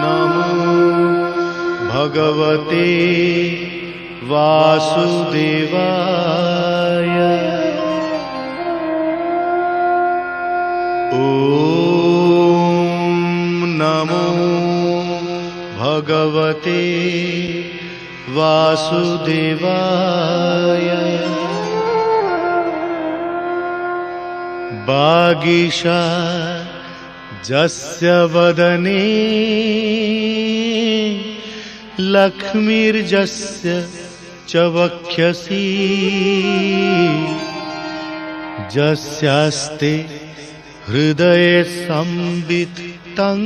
नमो भगवते वासुदेवाय। नमो भगवते वासुदेवाय। वागीशाजस्य वदने लक्ष्मीर्जस्य च वक्षसि जस्यास्ते हृदये संवित्तं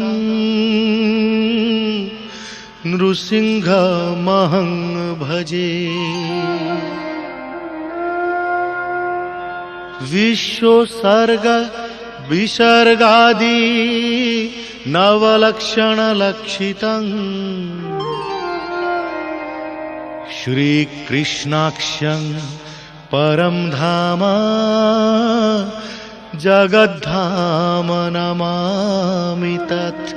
नृसिंहमहं भजे। विश्वसर्ग विसर्गादि नवलक्षणलक्षितं श्रीकृष्णाख्यं परं धाम जगद्धाम नमामि तत्।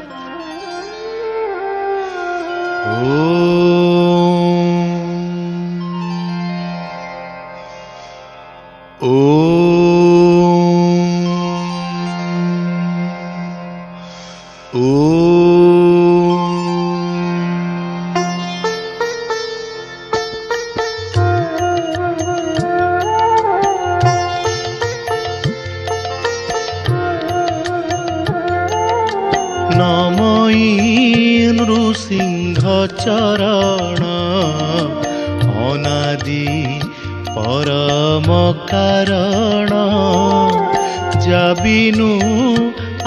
नमोई नृसिंह चरण अनादि परम कारण जाबिनु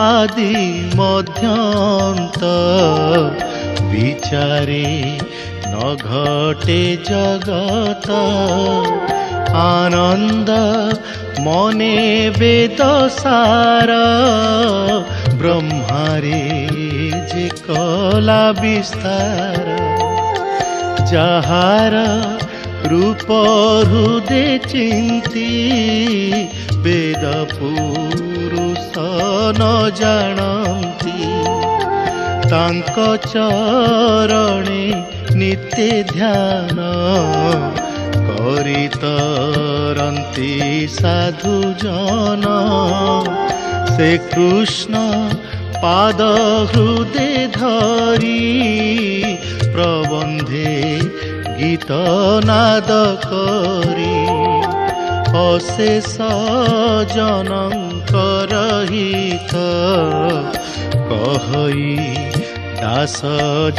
आदि मध्यांत विचारे न घटे जगत आनंद मने वेद सार ब्रह्मारे जे कला विस्तार जहार रूप हृदय चिंती वेद पुरुष न जानती तांक चरणे नित्य ध्यान करितरंती साधु जन से कृष्ण पाद हृदय धरी प्रबंधे गीत नाद करी अशेष जनकर हित कहई दास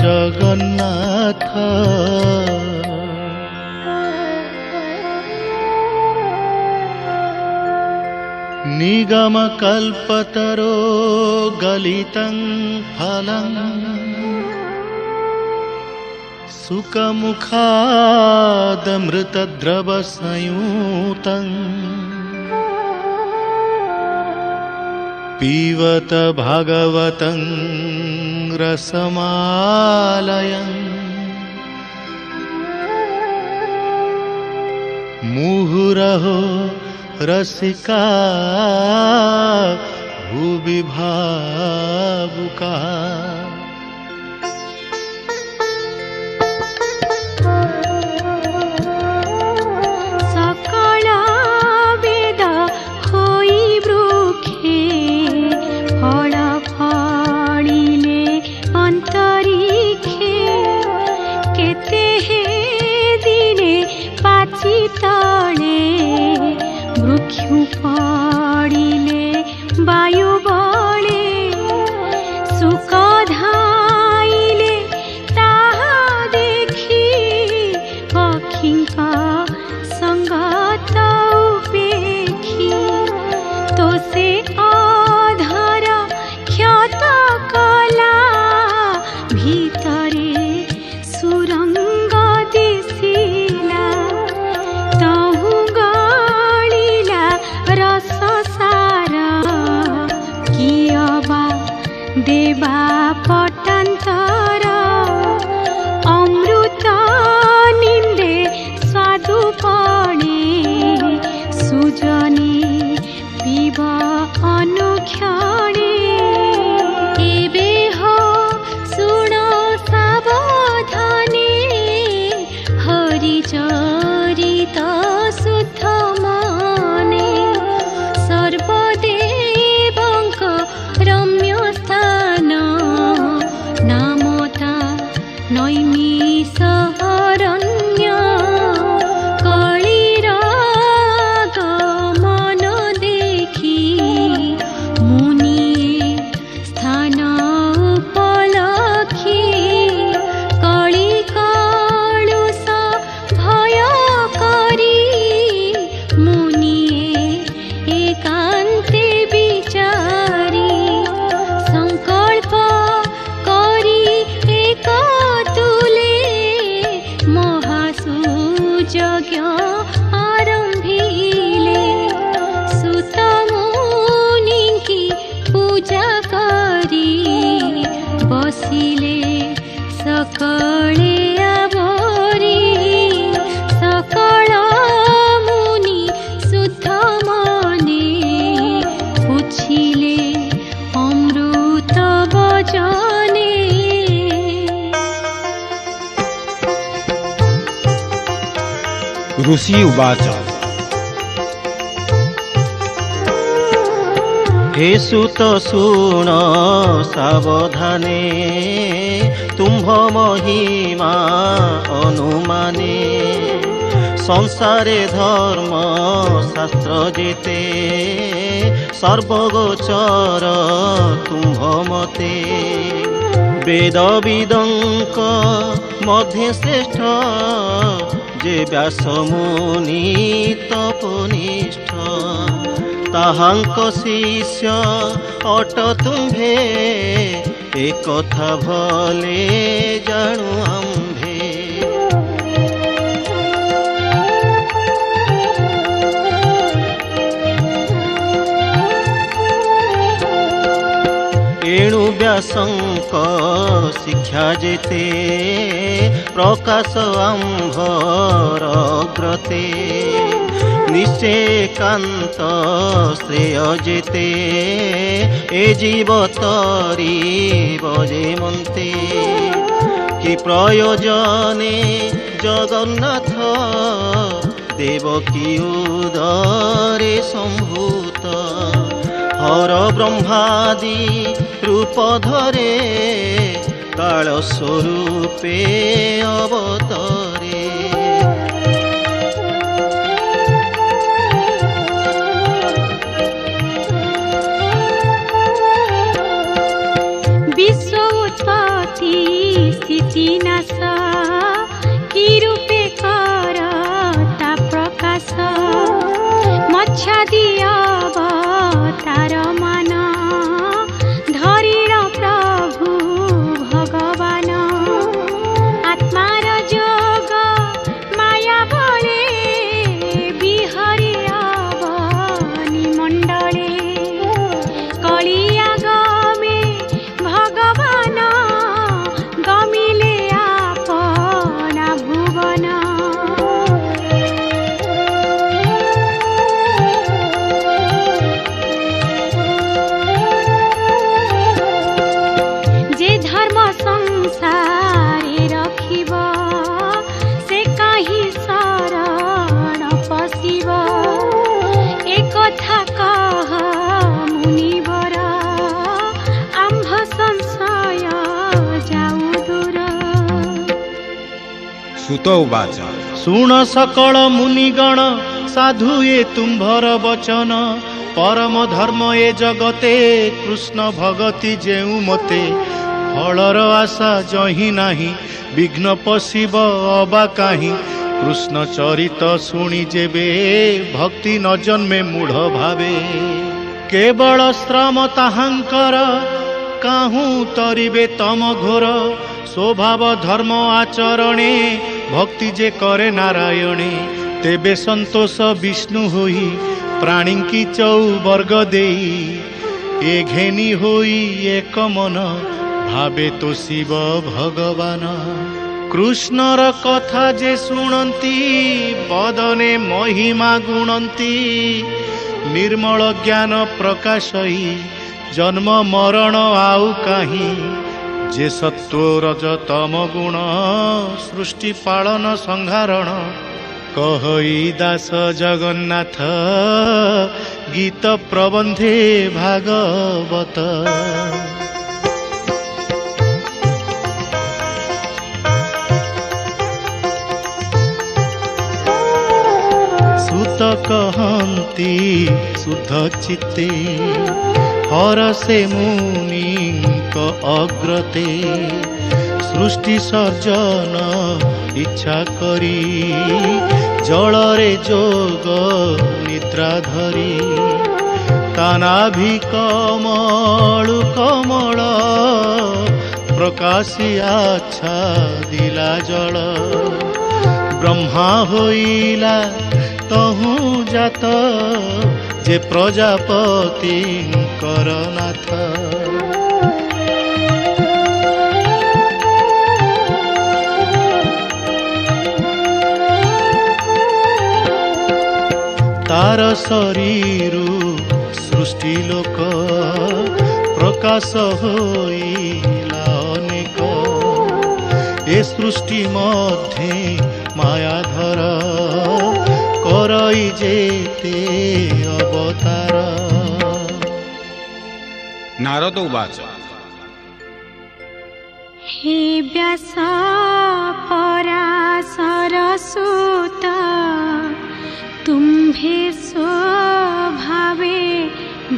जगन्नाथ। निगम कल्पतरो गलितं फलं सुखमुखादमृतद्रव संयुतं पीवत भागवतं रसमालयं मुहुरहो रसिका भुवि भावुका। सकल वेद होई वृक्षे फल फलिले अंतरिक्षे केते हे दिने पाची तले वृक्षु पड़िले वायु बले सुख धाइले ताहा देखी पक्षीका संगत उपेक्षी तो से अधर क्षत कला भीतरे सुरंग दिसिला तहु गलिला रस सार कियबा देवा पटान्तर अमृत निंदे स्वादु पणे सुजनी पीब ऋषि उवाच हे सुत शुण सावधाने तुम्भ महिमा अनुमाने संसारे धर्म शास्त्र जेते सर्वगोचर तुम्भ मते वेद विदंक मध्य श्रेष्ठ जे व्यास मुनि तपनिष्ठ ताहांक शिष्य अट तुम्भे एक कथा भले जाणु आम्भे। एणु व्यासंक शिक्षा जेते प्रकाश आम्भर अग्रते निश्चय कांत श्रेय जेते ए जीव तरी बजे मन्ते कि प्रयोजने जगन्नाथ देवकी उदरे संभूत हर ब्रह्मादि रूप धरे काल स्वरूपे अवतरे। विश्व उत्पत्ति स्थिति नाश कि रूपे करता प्रकाश मच्छादि अवतार मान धरीर प्रभु भगवान आत्मार जोग माया बले बिहरी अवनि मंडले कलिया गमे भगवान गमिले आपना भुवन जे धर्म संसारे रखिब से कहीं शरण पशिब एक कथा कह मुनिवर आम्भ संशय जाऊ दूर। सुत उवाच ଶୁଣ ସକଳ ମୁନିଗଣ ସାଧୁ ଏ ତୁମ୍ଭର ବଚନ ପରମ ଧର୍ମ ଏ ଜଗତେ କୃଷ୍ଣ ଭଗତି ଯେଉଁ ମତେ ଫଳର ଆଶା ଜହିଁ ନାହିଁ ବିଘ୍ନ ପଶିବ ଅବା କାହିଁ କୃଷ୍ଣ ଚରିତ ଶୁଣି ଯେବେ ଭକ୍ତି ନ ଜନ୍ମେ ମୂଢ଼ ଭାବେ କେବଳ ଶ୍ରମ ତାହାଙ୍କର କାହୁଁ ତରିବେ ତମ ଘୋର स्वभाव धर्म आचरणे भक्ति जे करे नारायणे तेबे संतोष विष्णु होई प्राणी की चौवर्ग देई ए घेनी होई एक मन भावे तो शिव भगवान कृष्णर कथा जे सुनंती बदने महिमा गुणंती निर्मल ज्ञान प्रकाशई जन्म मरण आउ कहीं जे सत्व रज तम गुण सृष्टि पालन संहारण कहई दास जगन्नाथ गीत प्रबंधे भागवत। सुत कहंती शुद्ध चित्ते हरसे मुनिक अग्रते सृष्टि सर्जन इच्छा करी जलरे जोग निद्रा धरी तानाभि कमलु कमल प्रकाशी आच्छा दिला जल ब्रह्मा होइला तहु जात जे प्रजापति करनाथ तार शरीरु सृष्टि लोक प्रकाश होइला अनेक ए सृष्टि मध्ये मायाधर ହଇ ଯେତେ ଅବତାର। ନାରଦ ଉବାଚ हे व्यास पराशर सुत तुम्भे स्वभावे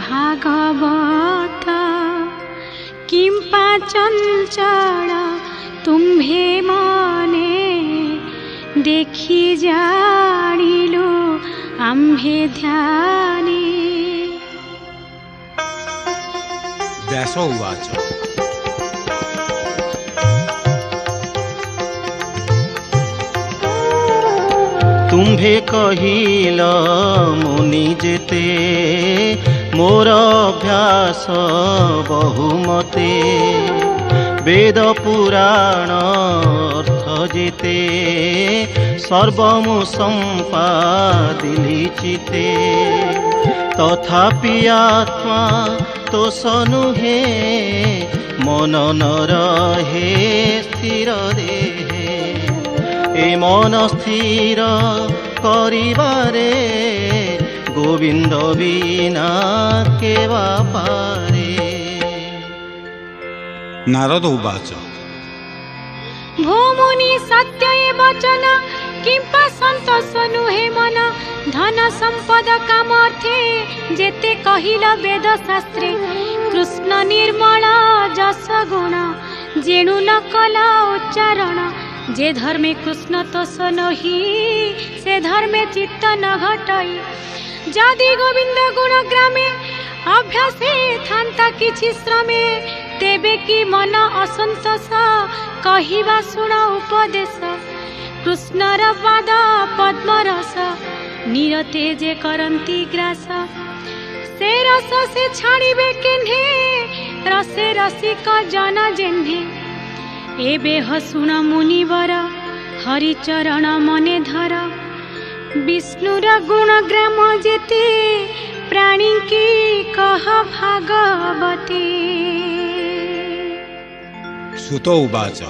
भागवत किंपा चंचल तुम्भे मने देखि जानिलु आम्भे ध्याने। व्यास उवाच तुम्भे कहिल मुनि जेते मोर अभ्यास बहुमते वेद पुराण अर्थ जेते सर्वमु संपादिली चिते तथापि आत्मा तोष नुहे मन न रहे स्थिर देहे ए मन स्थिर करिबारे गोविंद बिना केवा पारे। नारद उवाच भूमुनि सत्य वचन किंपा संतोष नुहे मन धन संपद कामर्थे जेते कहिल वेद शास्त्रे कृष्ण निर्मल जस गुण जेणु न कला उच्चारण जे धर्मे कृष्ण तोष नही से धर्मे चित्त न घटई जदि गोविंद गुण ग्रामे अभ्यासे थांता किछि श्रमे तेबे कि मन असंतोष कहिबा शुण उपदेश कृष्णर पाद पद्म रस निरते जे करंती ग्रास से रस से छाड़िबे केन्हे रसे रसिक जन जेन्हे एबे शुण मुनिवर हरिचरण मने धर विष्णुर गुण ग्राम जेते प्राणी की कह भागवते। सुत उवाच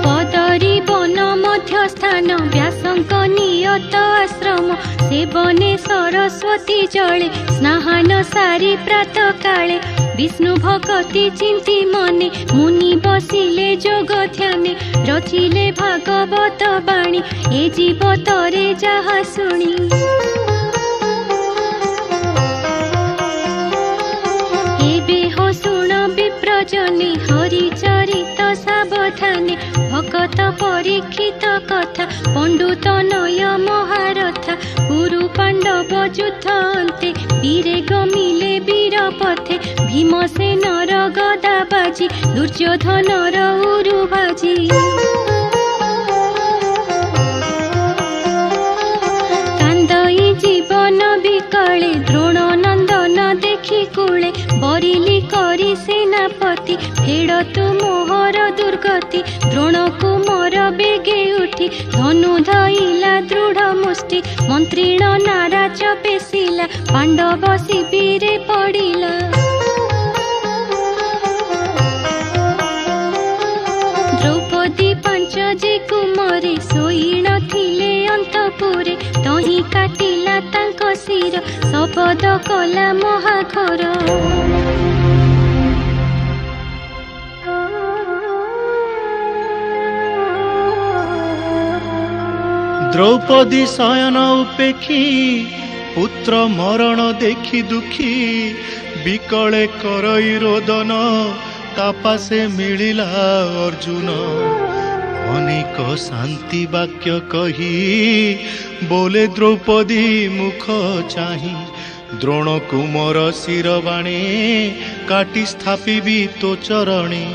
बदरी वन मध्य स्थान व्यासंक नियत आश्रम सेवने सरस्वती जले स्नान सारी प्रात काले विष्णु भक्ति चिंती मने मुनि बसिले जोग ध्याने रचिले भागवत बाणी ए जीव तरे जहा शुणी एबे हो शुण विप्रजने हरिचरित सावधाने भगत परीक्षित कथा पंडुत नय महारथा कुरु पांडव युद्ध अंते वीरे गमिले वीर पथे भीमसेनर गदा बाजी दुर्योधनर उरु बाजी कांदई जीवन विकले द्रोण नंदन देखि कूले बरिली करी सेनापति फेड़ तु मोहर दुर्गति द्रोण कुमर बेगे उठी धनु धइला दृढ़ मुष्टि मंत्रीण नाराज पेशिला पांडव शिविरे पड़िला द्रौपदी पांच जे कुमरे सोई नथिले अंतपुरे तही काटिला तांक शिर शपथ कला महाघर। द्रौपदी शयन उपेक्षी पुत्र मरण देखि दुखी विकले करई रोदन तापासे मिलिला अर्जुन अनेक शांति वाक्य कही बोले द्रौपदी मुख चाही द्रोण कुमर शिरबाणे काटी स्थापिबी तो चरणे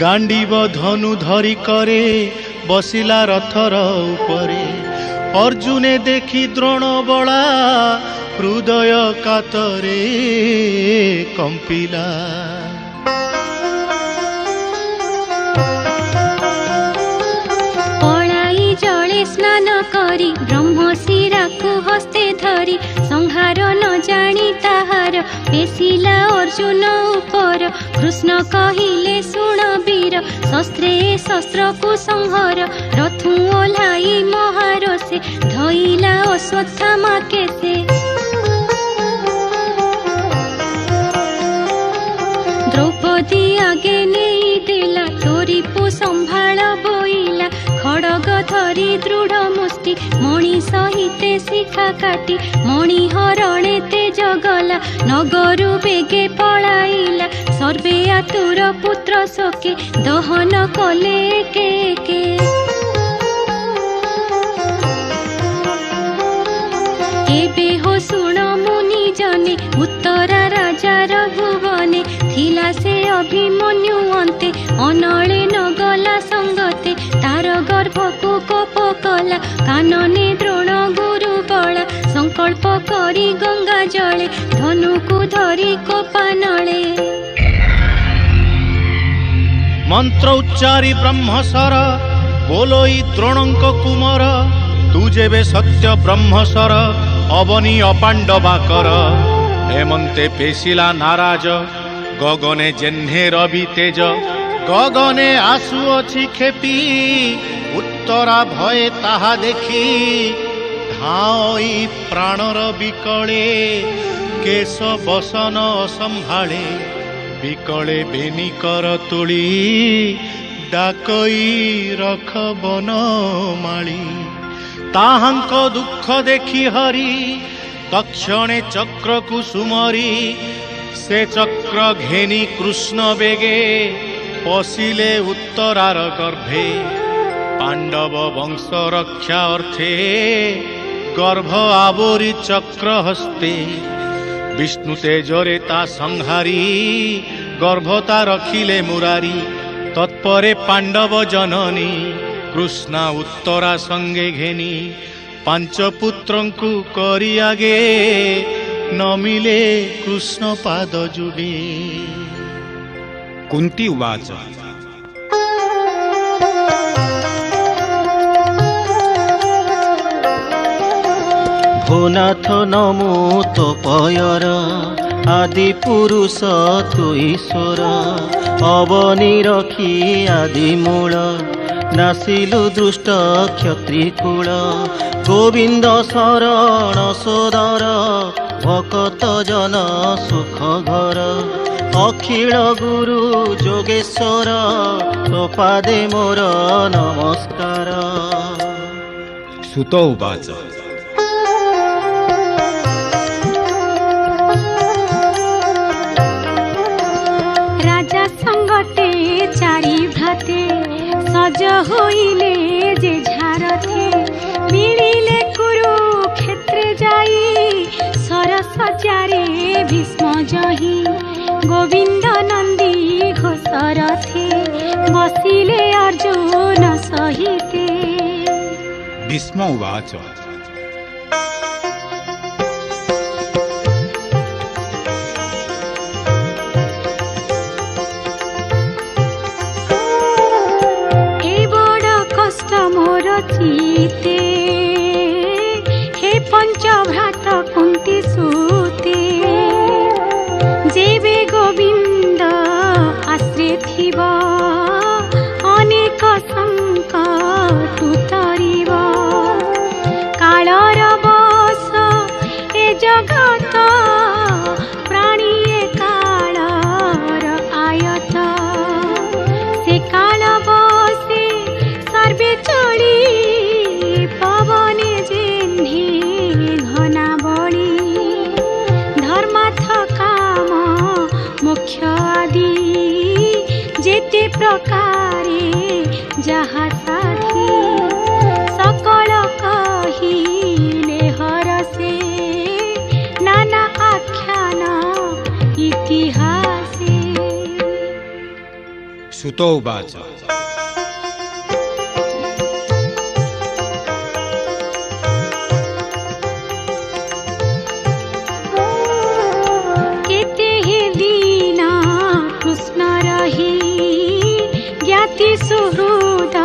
गांडीव धनु धरी करे बसिला रथर उपरे अर्जुने देखी द्रोण बला हृदय कातरे कंपिला पलाई जले स्नान करी ब्रह्मशिरा को हस्ते धरी संहार न जानी ताहार पेशिला अर्जुन उपर कृष्ण कहिले शुण वीर शस्त्रे शस्त्र को संहार रथु ओह्लाई महारसे धइला अश्वत्थामा केसे द्रौपदी आगे नहीं देला तोरीपु संभाळ बोइला खड़ग धरी दृढ़ मुष्टि मणि सहिते शिखा काटी मणि हरणे तेज गला नगरु बेगे पलाइला सर्वे आतुर पुत्र शोके दहन कले एके एके एबे हो शुण मुनि जने उत्तरा राजार भुवने थिला से अभिमन्यु अन्ते अनले नगला संगते तार गर्भ को कोप कला कानने द्रोण गुरु बला संकल्प करी गंगा जले धनु को धरी कोपानले मंत्र उच्चारी ब्रह्मसर बोलोई द्रोणंक कुमार तू जेबे सत्य ब्रह्मसर अवनी अपांडवा कर हेमंते पेशिला नाराज गगने जेह्ने रवि तेज गगने आसु अछि खेपी उत्तरा भये ताहा देखी धाई प्राणर विकले केश बसन असंभाळे विकले बेनी कर तुली डाकई रख बन माली ताहांक दुख देखी हरि तक्षणे चक्र कुसुमरी से चक्र घेनी कृष्ण बेगे पशिले उत्तरार गर्भे पांडव वंश रक्षा अर्थे गर्भ आवरी चक्र हस्ते विष्णु तेजरे ता संहारी गर्भता रखिले मुरारी तत्परे पांडव जननी कृष्णा उत्तरा संगे घेनी पांच पुत्रंकु करी आगे नमिले कृष्ण पाद जुगे कुंती उवाच भोनाथ नमो तपयर आदि पुरुष तु ईश्वर अवनी रखी आदि मूल नासिलु दुष्ट क्षत्रिकूल गोविंद शरण सोदर भकत जन सुख घर अखिल गुरु जोगेश्वर तोपादे मोर नमस्कार सुत उवाच राजा संगते चारि भ्राते सज होइले जे झारथे मिलिले कुरुक्षेत्रे जाई सरस चारे भीष्म जही गोविंद नंदी घोषरथे बसिले अर्जुन सहिते भीष्म उवाच मोर चिते हे पंचभ्रात कुंती सूते जेबे गोविंद आश्रे थिब अनेक संकट उतरिब कालर बस ए जगत प्राणी कालर आयत से काल बसे सर्वे चली पवने जेह्ने घना बड़ी धर्मार्थ काम मोक्ष आदि जेते प्रकारे जहा साथी सकल कहिले हरसे नाना आख्यान इतिहासे सुत उवाच सुहृद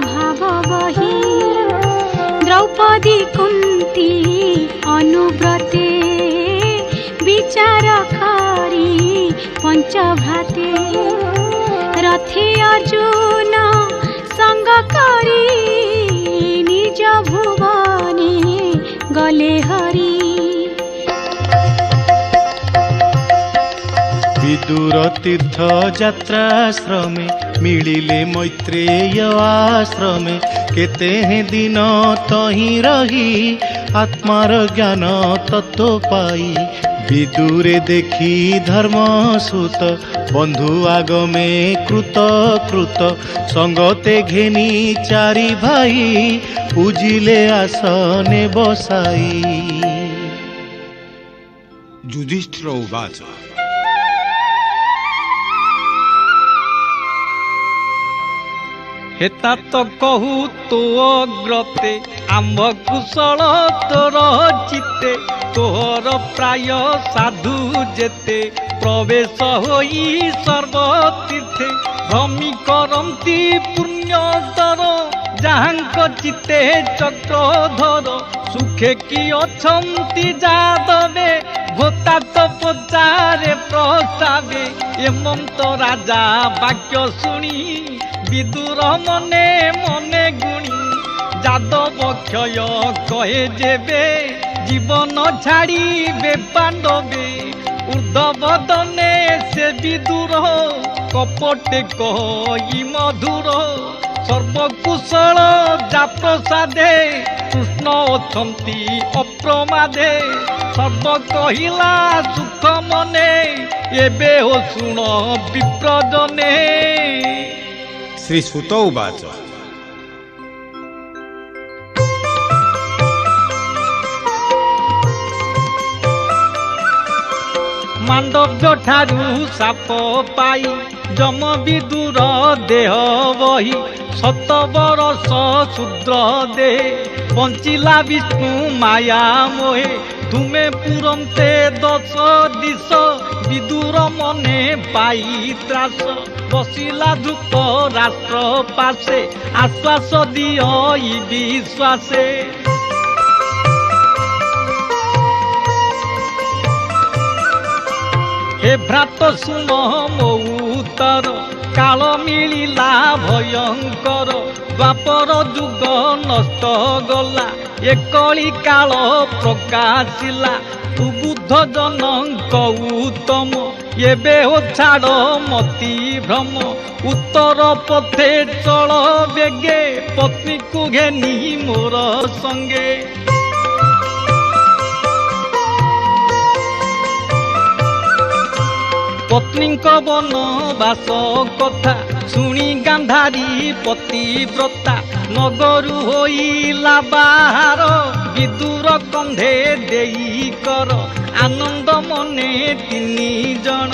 भाव बही द्रौपदी कुंती अनुव्रते विचार करी पंचभ्राते रथ एथि अर्जुन संग करी निज भुवने गले हरि। विदुर तीर्थ यात्राश्रमे मिलिले मैत्रेय आश्रमे केते दिन तही रही आत्मार ज्ञान तत्व पाई। विदुरे देखी धर्म सुत बंधु आगमे कृत कृत संगते घेनी चारि भाई पूजिले आसने बसाई। युधिष्ठिर उवाच हेता तो कहू तो अग्रते आम्भ कुशल तोर चित्ते तोहर प्राय साधु जेते प्रवेश होई सर्वतीर्थे भ्रमी करंती पुण्यतर जाहांक चित्ते चक्रधर सुखे कि अछंती जादवे भोता तो पचारे प्रस्तावे एमंत राजा वाक्य शुणी विदुर मने मने गुणी जादव क्षय कहे जेबे जीवन छाड़ीबे पांडवे ऊर्ध्वदने से विदुर कपटे कही मधुर सर्वकुशल जा प्रसादे कृष्ण अछंती अप्रमादे सर्व कहिला सुख मने एबे हो शुण विप्रजने। श्री सुत उवाच मांडव्य ठारू साप पाई जम विदुर देह बही 7 बरस शूद्र दे बंचिला विष्णु माया मोहे तुमे पुरंते 10 दिश विदुर मने पाई त्रास बसिला धूप राष्ट्र पासे आश्वास दियो विश्वासे। हे भ्रात सुन मो उत्तर काल मिलिला भयंकर द्वापर जुग नष्ट गला एकली काल प्रकाशिला तू बुद्ध जनक उत्तम एबे हो छाड़ मति भ्रम उत्तर पथे चल बेगे पत्नी को घेनी मोर संगे। पत्नी बनवास कथा शुणी गांधारी पतिव्रता नगरु होइला बाहार विदुर कंधे देई कर आनंद मने 3 जन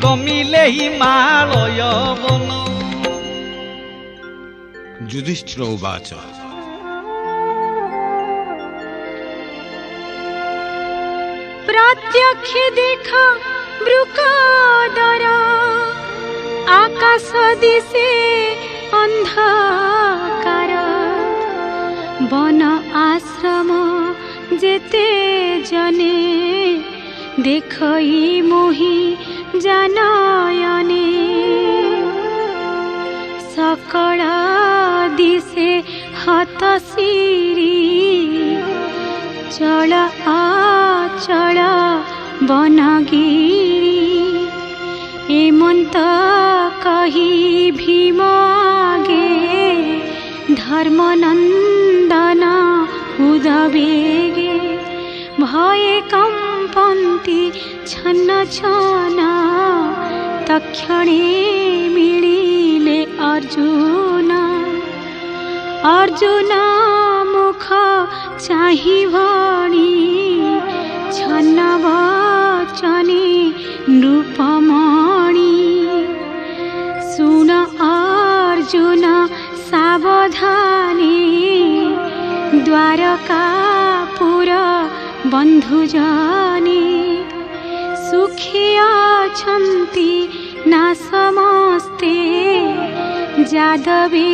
गमिले हिमालय वन। युधिष्ठिर उवाच प्रत्यक्ष देख वृकोदर आकाश दिशे अंधकार वन आश्रम जेते जने देखई मोहि जानयने सकल दिशे हतशिरी चल आचल बनगिरी एमंत कही भीम आगे धर्मनंदन उदवेगे भये कंपन्ति छन्न छन तक्षणे मिलिले अर्जुन। अर्जुन मुख चाहि भणी छन्न वचने नृपमणि सुन अर्जुन सावधाने द्वारकापुर बन्धुजने सुखी अछन्ति ना समस्ते जादवे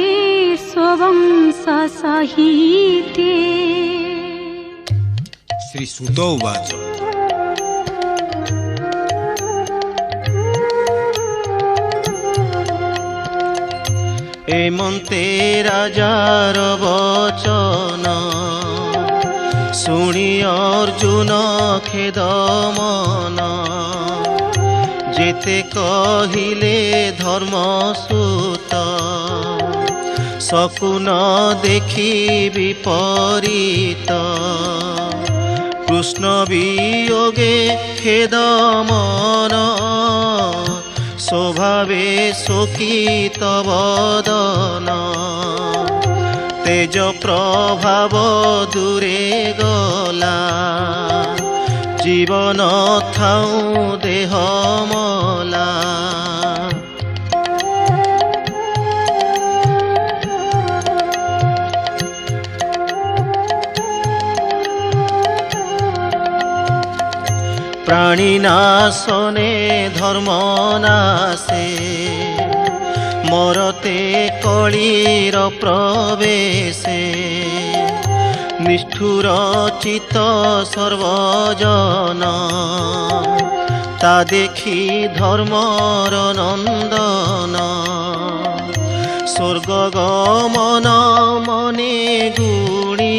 स्ववंश सहिते। श्री सुत उवाच एमन्ते राजार वचन शुणी अर्जुन खेद मन जेते कहिले धर्मसूत सकुन देखी विपरीत कृष्ण वियोगे खेद मन स्वभावे शोकित बदन तेज प्रभाव दूरे गला जीवन थाऊ देह मला प्राणी नाशने धर्म नाशे मरते कलीर प्रवेशे निष्ठुर चित्त सर्वजन ता देखी धर्मर नंदन स्वर्ग गमन मने गुणी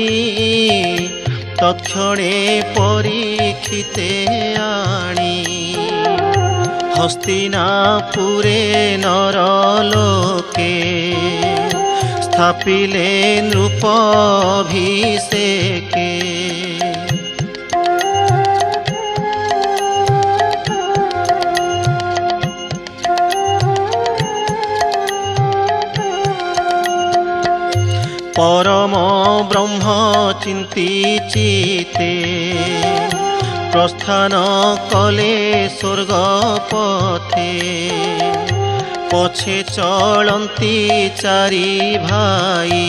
तत्क्षणे परीक्षिते आणी हस्तिनापुरे नरलोके स्थापिले नृपाभिषेके परम ब्रह्म चिंती चिते प्रस्थान कले स्वर्ग पथे पछे चलती चारि भाई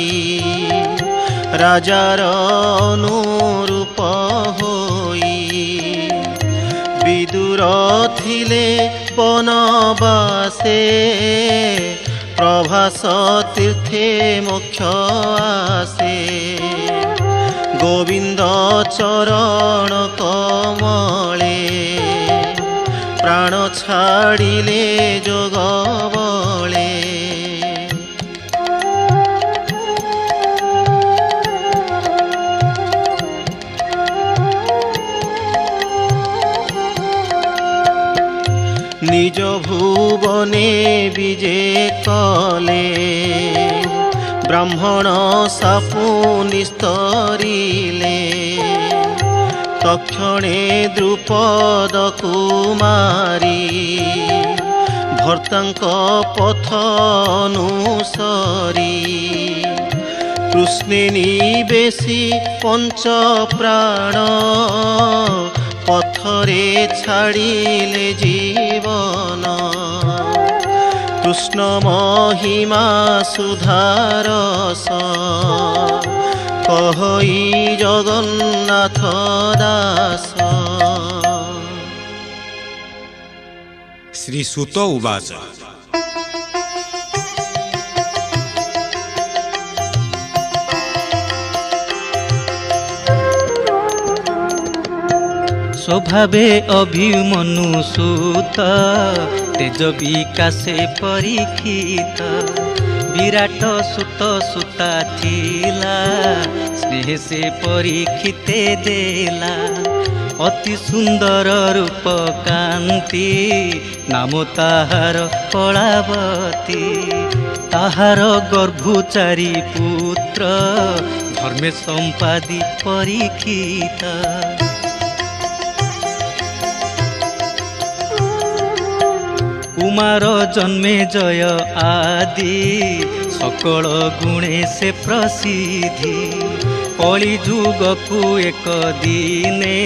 राजार अनुरूप होई विदुर थिले बनवासे प्रभास तीर्थे मोक्ष आसे गोविंद चरण कमले प्राण छाड़िले जोग बले निज भुवने विजे कले ब्राह्मण सापु निस्तरिले तक्षणे द्रुपद कुमारी भर्तांक पथ अनुसरी कृष्णे निवेशी पंच प्राण पथरे छाड़िले जीवन कृष्ण महिमा सुधारस कहई जगन्नाथ दास। श्री सुत उवाच स्वभावे अभिमनु सुत तेज विकासे परीक्षित विराट सुत सुता थिला स्नेह से परीक्षिते देला अति सुंदर रूप कांति नाम ताहार कलावती ताहार गर्भु चारि पुत्र धर्मे संपादी परीक्षित कुमार जन्मे जय आदि सकल गुणे से प्रसिद्धि कली जुग को एक दिने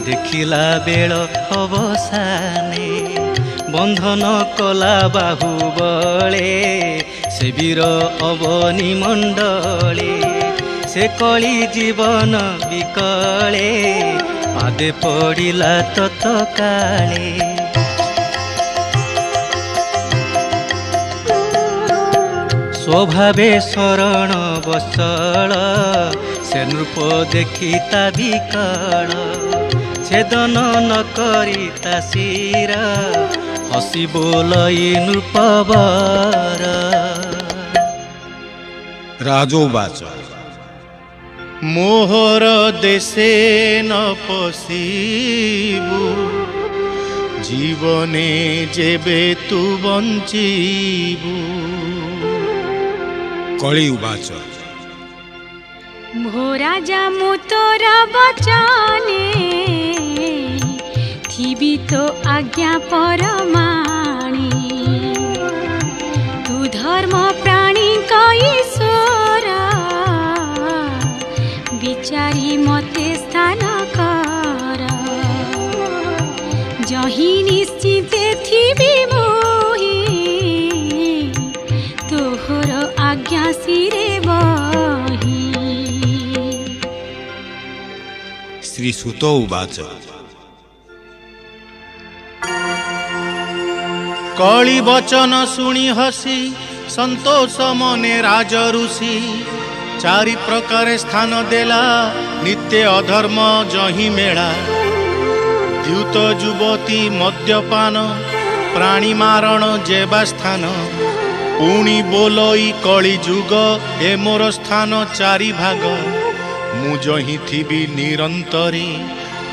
देखिला बेल अवसाने बंधन कला बाहुबले से वीर अवनी मंडले से कली जीवन विकले पादे पड़िला तत्काले स्वभावे शरण बसळ से नृप देखी ता विकल छेदन न करी ता शिर हसी बोलई नृपवर। राज उवाच मोहर देशे न पशिबु जीवने जेबे तू बंचिबु। कळी उवाच भो राजा मु तोर बचने थिबी तो आज्ञा परमाणी तू धर्म प्राणी ईश्वर विचारी मते स्थान कर जही निश्चिते थिबी मोहि तोहर आज्ञा सिरे बही। श्री सुत उवाच कଳି बचन शुणी हसी संतोष मने राज ऋषि चारि प्रकार स्थान देला नित्य अधर्म जही मेला द्यूत युवती मद्यपान प्राणी मारण जेबा स्थान पुणी बोलई कଳି जुग ए मोर स्थान चारि भाग मु जही थिबी निरंतरे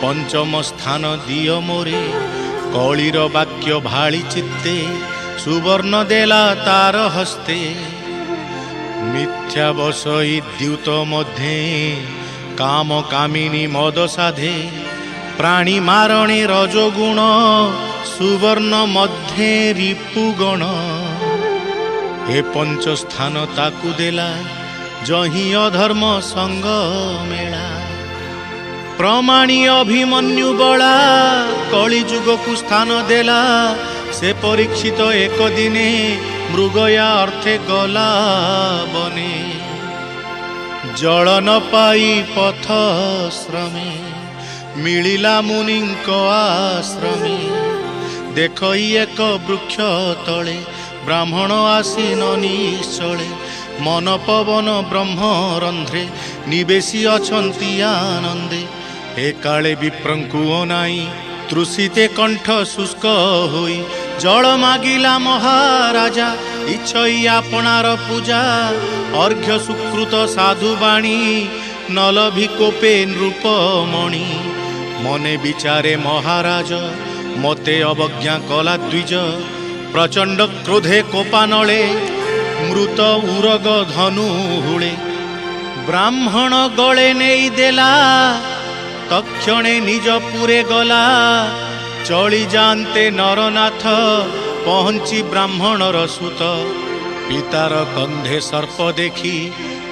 पंचम स्थान दिय मोरे कलिर वाक्य भाଳି चित्ते सुवर्ण देला तार हस्ते मिथ्या बसई द्यूत मध्ये काम कामिनी मद साधे प्राणी मारणे रजोगुण सुवर्ण मध्ये रिपुगण ए पंच स्थान ताकु देला जही अधर्म संग मेला प्रमाणी अभिमन्यु बड़ा कଳି जुग को स्थान देला से परीक्षित एक दिने मृगया अर्थे गला बने जल न पाई पथ श्रमे मिलिला मुनिंक आश्रमे देखई एक वृक्ष तले ब्राह्मण आसीन निश्चले मन पवन ब्रह्म रंध्रे निवेशी अछंती आनंदे ए काले विप्रंकु अनाई तृषिते कंठ शुष्क होई जल मागिला महाराजा इच्छई आपणार पूजा अर्घ्य सुकृत साधु बाणी नलभि कोपे नृपमणि मने विचारे महाराज मते अवज्ञा कला द्विज प्रचंड क्रोधे कोपानले मृत उरग धनु हुळे ब्राह्मण गळे नेई देला तक्षणे निज पुरे गला चली जानते नरनाथ पहुंची ब्राह्मणर सुत पितार कंधे सर्प देखी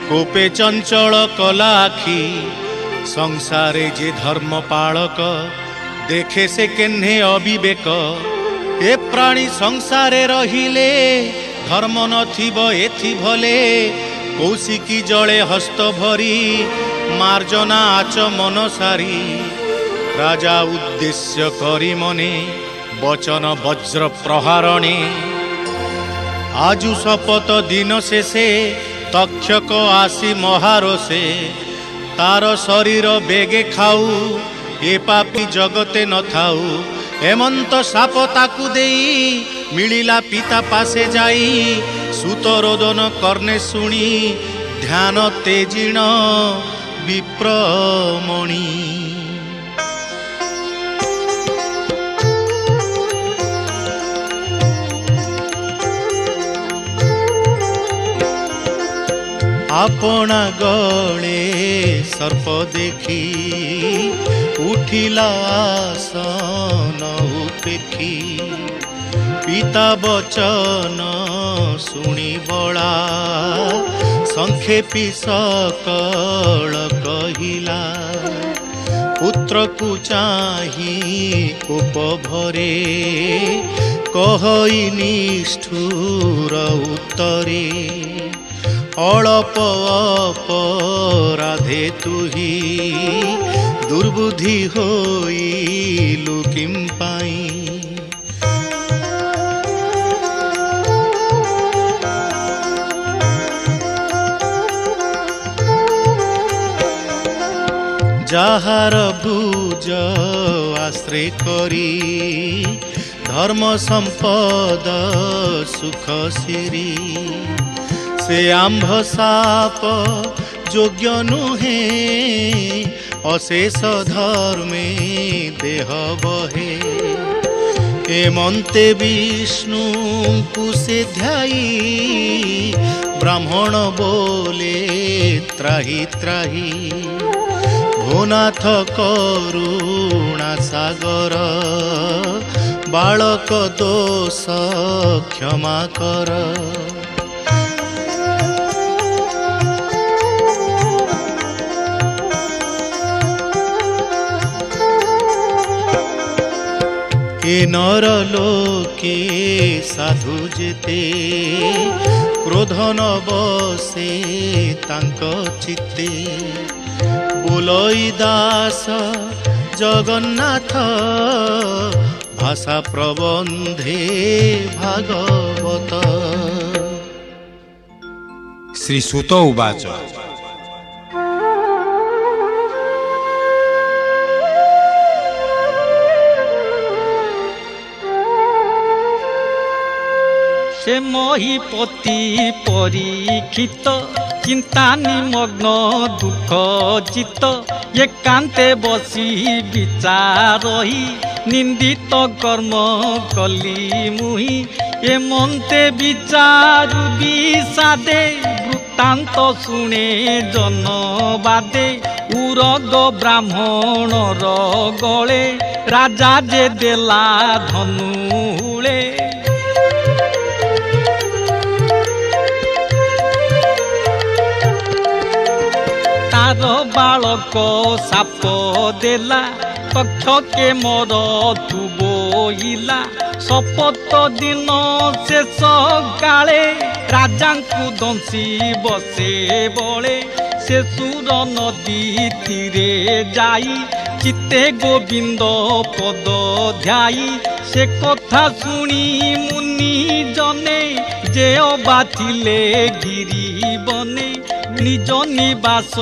कोपे चंचल कला आखी संसारे जे धर्म पालक देखे से केन्हे अविवेक ए प्राणी संसारे रहिले धर्म नथिब एथि भले कौशिकी जले हस्त भरी मार्जना आचमन सारी राजा उद्देश्य करी मने वचन वज्र प्रहारणे आजु शपथ दिन शेषे तक्षक आसी महारोषे तार शरीर बेगे खाऊ ए पापी जगते न थाऊ हेमंत साप ताकु देई मिलिला पिता पासे जाई सुत रोदन कर्णे शुणी ध्यान तेजिण विप्रमणि। आपना गले सर्प देखी उठिला आसन उपेखी पिता वचन शुणी बड़ा संक्षेपी सकल कहिला पुत्र को चाही कोप भरे कहई निष्ठुर उत्तरे अळप अपराधे तुही दुर्बुद्धि होइलु किं पाई जाहार भुज आश्रय करी धर्म संपद सुख सिरी से आंभ साप योग्य नुहे अशेष धर्मे देह बहे एमंते विष्णु कुसे ध्याई ब्राह्मण बोले त्राही त्राही भूनाथ करुणा सागर बालक दोष क्षमा कर ए नर लोके साधु जेते क्रोध न बसे तांक चित्ते बोलई दास जगन्नाथ भाषा प्रबंधे भागवत श्री सुत उवाच से महीपति परीक्षित चिंता निमग्न दुख चित्त एकांते बसी विचारही निंदित कर्म कली मुही एमंते विचारु विषादे वृत्तांत शुणे जनबादे उरग ब्राह्मण गले राजा जे देला धनुले तार बालक साप देला तक्षके मर तु बोइला शपथ दिन शेष काले राजा को दंसी बसे बले से सुर नदी तीरे जाई चित्ते गोविंद पद ध्याई से कथा शुणी मुनि जने जे बाथिले गिरी बने निज निवास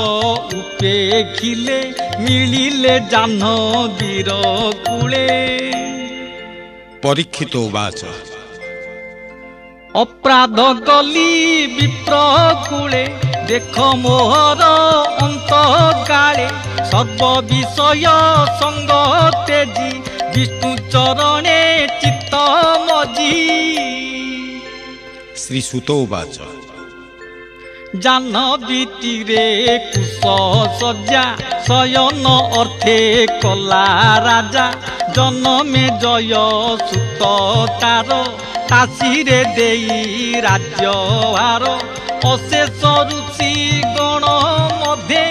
उपेक्षिले मिलिले जाह्नवीर कूले परीक्षित उवाच अपराध गली विप्र कूले देख मोहर अंत काले सर्व विषय संग तेजी विष्णु चरणे चित्त मजी श्री सुत उवाच जाह्नवी तीरे कुश सज्जा शयन अर्थे कला राजा जन्मे जय सुत तार तासीरे देई राज्यभार अशेष ऋषि गण मध्य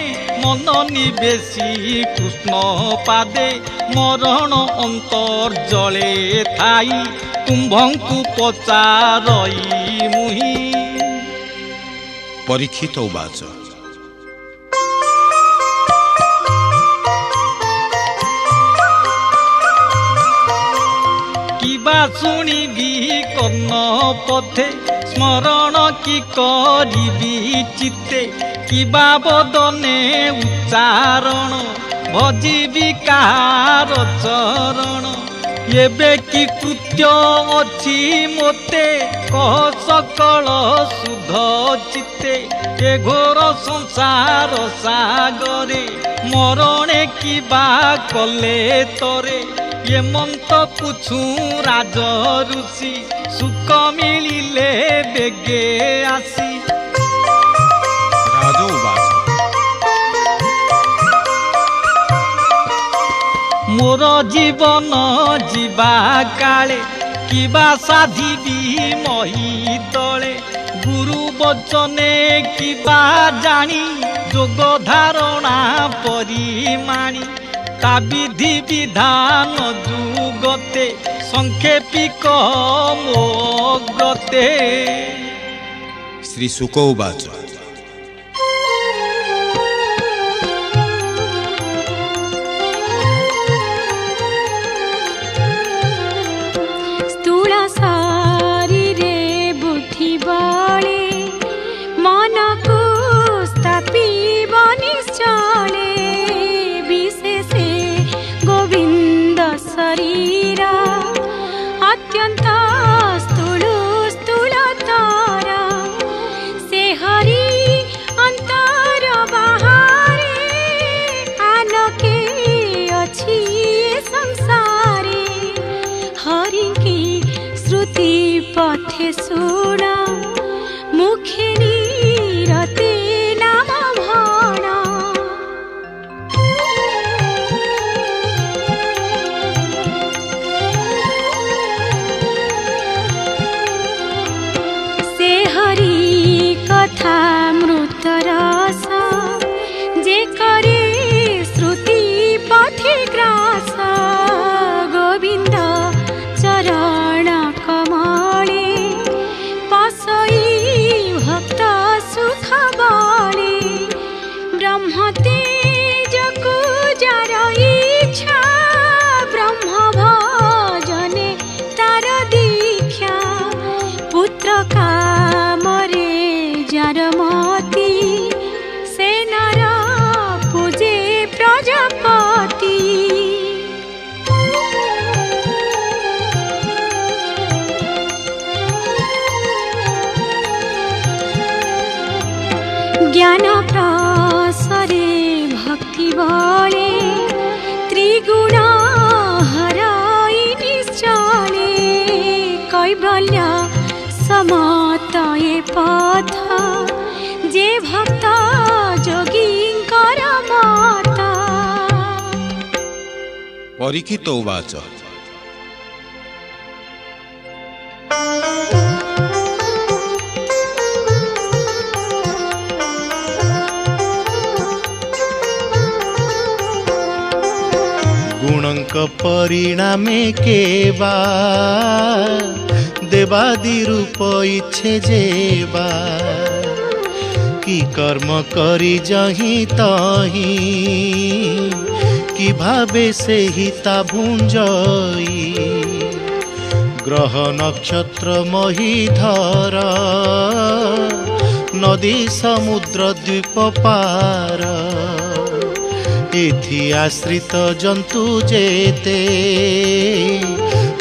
मन निवेशी कृष्ण पादे मरण अंतर जले थाई कुंभंकु पचारई मुही परीक्षित उवाच किबा शुणिबी कर्ण पथे स्मरण कि करिबी चित्ते किबा बदने उच्चारण भजिबी कार चरण एबे कि कृत्य अछि मोते कह सकल सुध चित्ते ए घोर संसार सागरे मरणे किबा कले तरे ये मंत पुछु राज ऋषि सुख मिलिले बेगे आसी राज उवाच मोर जीवन जीवा काले किबा साधिबी मही तले गुरु बचने किबा जानी जोग धारणा परिमाणी ता विधि विधान जुगते संक्षेपिक मोगते श्री शुक उवाच अत्यंत स्थूल स्थूल तारा से मुखे सुण मुखे नीरते नाम भण से हरि कथा मृत रस जे करे श्रुति पथि ग्रास गोविंद चरण कमले पसई भक्त सुख बले ब्रह्म तेज को जार इच्छा ब्रह्म भजने तार दीक्षा पुत्र कामरे जार मती से नर पूजे प्रजापति ज्ञान प्रसरे भक्ति बले त्रिगुण हराई निश्चले कैवल्य समत ए पथ जे भक्त जोगींकर मत परीक्षित उवाच गुणंक परिणामे केवा देवादि रूप इच्छे जेवा कि कर्म करी जही तही कि भावे से हिता भुंजई ग्रह नक्षत्र महीधर नदी समुद्र द्वीप पार एथि आश्रित जंतु जेते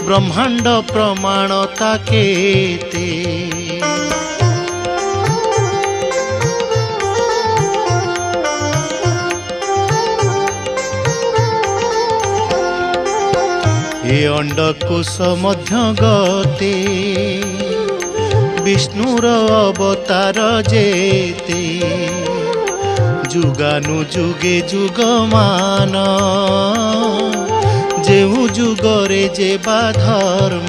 ब्रह्मांड प्रमाणता केते हे अंडकोश मध्य गते विष्णुर अवतार जेते जुगानु जुगे जुगमान जेउ जुगरे जेबा धर्म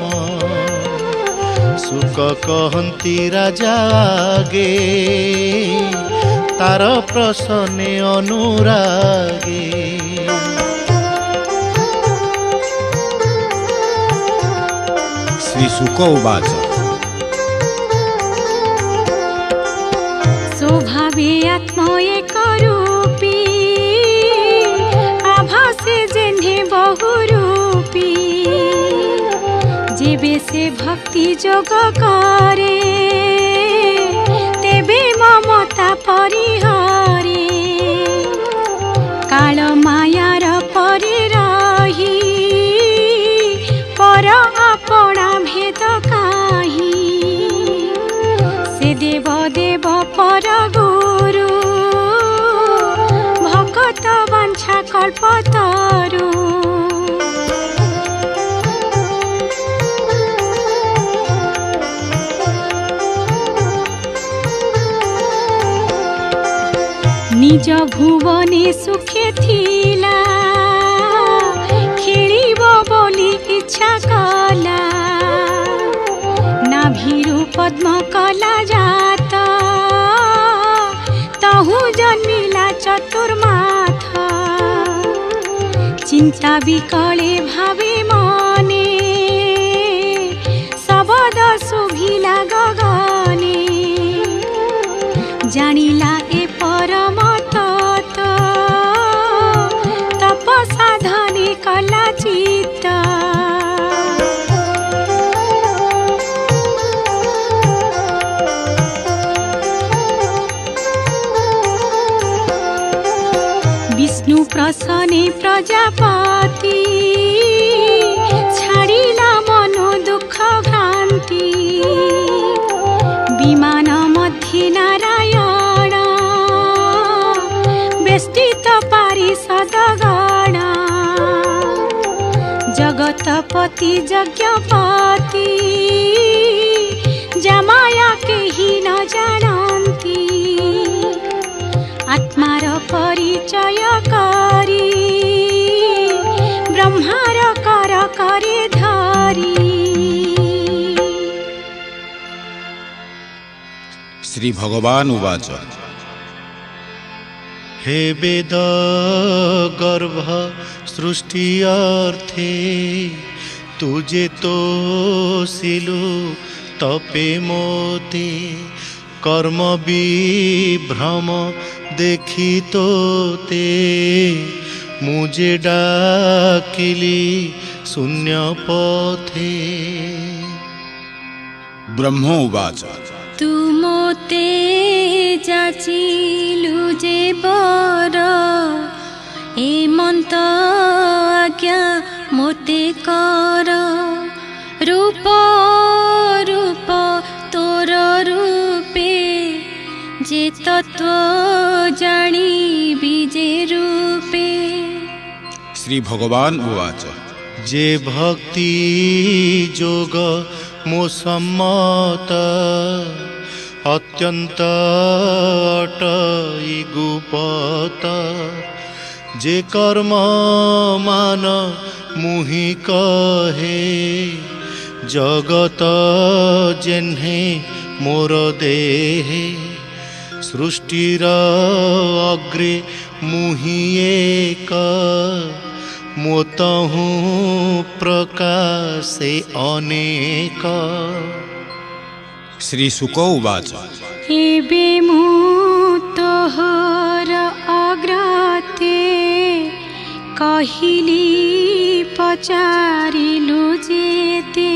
सुख कहंती राजा आगे तार प्रसन्ने अनुरागे श्री शुक उवाच स्वभावे आत्म एक रूपी आभासे जेन्हे बहुरूपी जेबे से भक्ति जोग करे तेबे ममता परिहरे काल मायार परे रही पर अपना भेद काहि से देव देव पर गुरु भक्त वांछा कल्पतरु निज भुवने सुखे थिला खेलिब बोली इच्छा कला नाभिरु पद्म कला जात तहु जन्मिला चतुर्माथ चिंता विकले भावे मने शबद शुभिला गगने जानिला ए परम तत्व तप साधने कला चित्त विष्णु प्रसन्ने प्रजापति छाड़िला मनो दुख भ्रांति विमान मध्ये नारायण बेष्टित पारिषद गण जगतपति यज्ञपति पूजा माया केही न जानन्ती आत्मार परिचय करी ब्रह्मार कर करे धरी। श्री भगवान उवाच हे वेद गर्भ सृष्टि अर्थे तुझे तो सिलु तपे मोते कर्म विभ्रम देखी तोते मुझे डाकिली शून्य पथे। ब्रह्म उवाच तू मोते जाचिलु जे बर एमंत आज्ञा मोते कर रूप रूप तोर रूपे जे तत्व जानी बीजे रूपे। श्री भगवान उवाच जे भक्ति जोग मो सम्मत अत्यंत अटई गुपत जे कर्म मान मुहि कहे जगत जेन्हे मोर देहे सृष्टिर अग्रे मुहि एक मोतहु प्रकाशे अनेक। श्री शुक उवाच एबे मु तोहर अग्रते कहिली पचारिलु जेते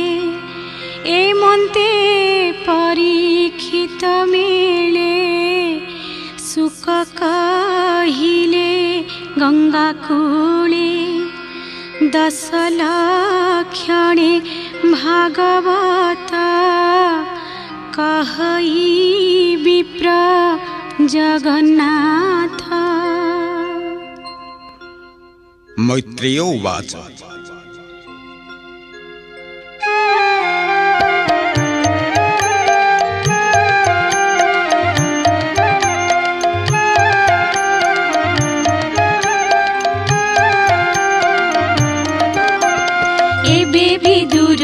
ए मन्ते परीक्षित मेले सुख कहिले गंगा कूले 10 लक्षणे भागवत कहई विप्र जगन्नाथ। मैत्रेय उवाच एबे विदुर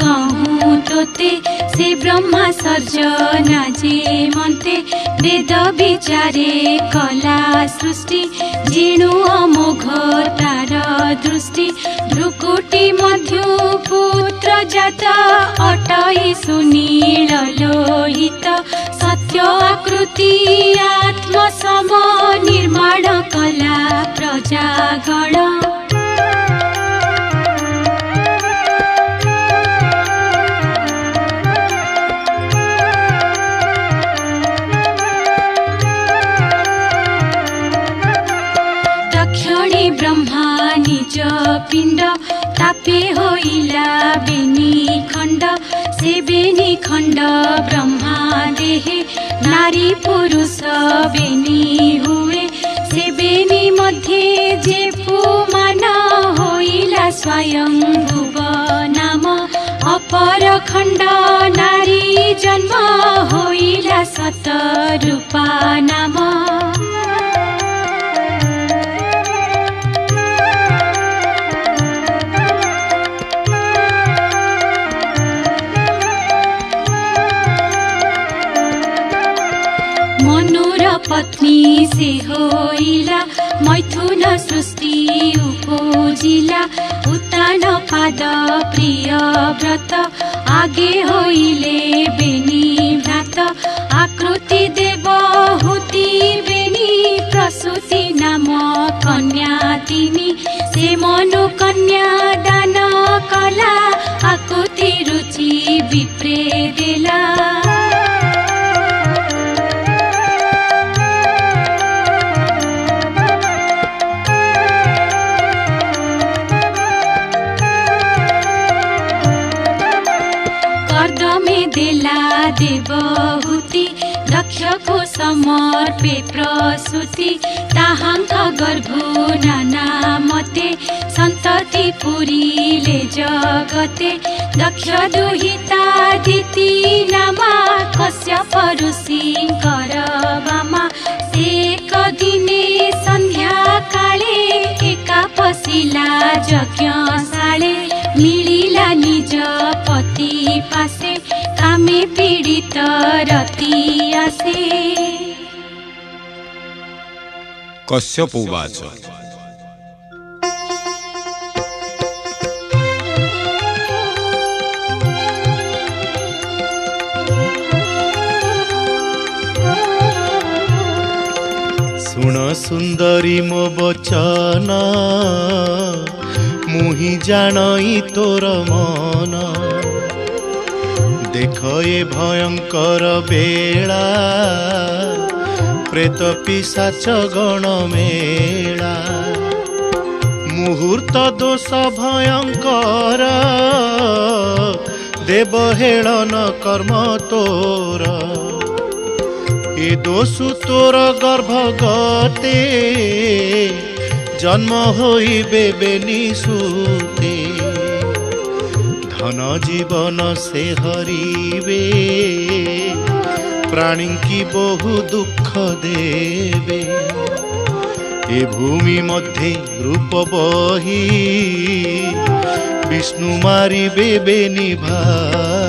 कहूँ तोते से ब्रह्मा सर्जना जे मन्ते वेद विचारे कला सृष्टि जिणु अमोघ तार दृष्टि भ्रुकुटी मध्य पुत्र जात अटई सुनील लोहित सत्य आकृति आत्म सम निर्माण कला प्रजागण। ब्रह्मा निज पिंड तापे होइला बेनी खंड से बेनी खंड ब्रह्मा देहे नारी पुरुष बेनी हुए से बेनी मध्ये जे पुमान होइला स्वयं भुव नाम अपर खंड नारी जन्म होइला सत रूपा नाम। पत्नी से होइला मैथुन सृष्टि उपोजिला उत्तान पाद प्रिय व्रत आगे होइले बेनी व्रत आकृति देवहूति बेनी प्रसूति नाम कन्या तिनी से मनु कन्या दान कला आकृति रुचि विप्रे देला। देला देवहूति दक्ष को समर्पे प्रसूति ताहांक गर्भु नाना मते संतति पुरीले जगते दक्ष दुहिता दिति नामा कश्यप ऋषिंकर बामा एक दिने संध्या काले एका पशिला यज्ञशाळे मिलिला निज पति पासे कामे पीडित रति आसे। कश्यप उवाच सुण सुंदरी मो बचन मुहि जानई तोर मन देख ए भयंकर बेला प्रेत पिशाच गण मेला मुहूर्त दोष भयंकर देव हेलन कर्म तोर ए दोषु तोर गर्भगते जन्म होइबे बेनिसुते धन जीवन से हरिबे प्राणी की बहु दुख देवे ए भूमि मध्य रूप बही विष्णु मारिबे बेनि भाई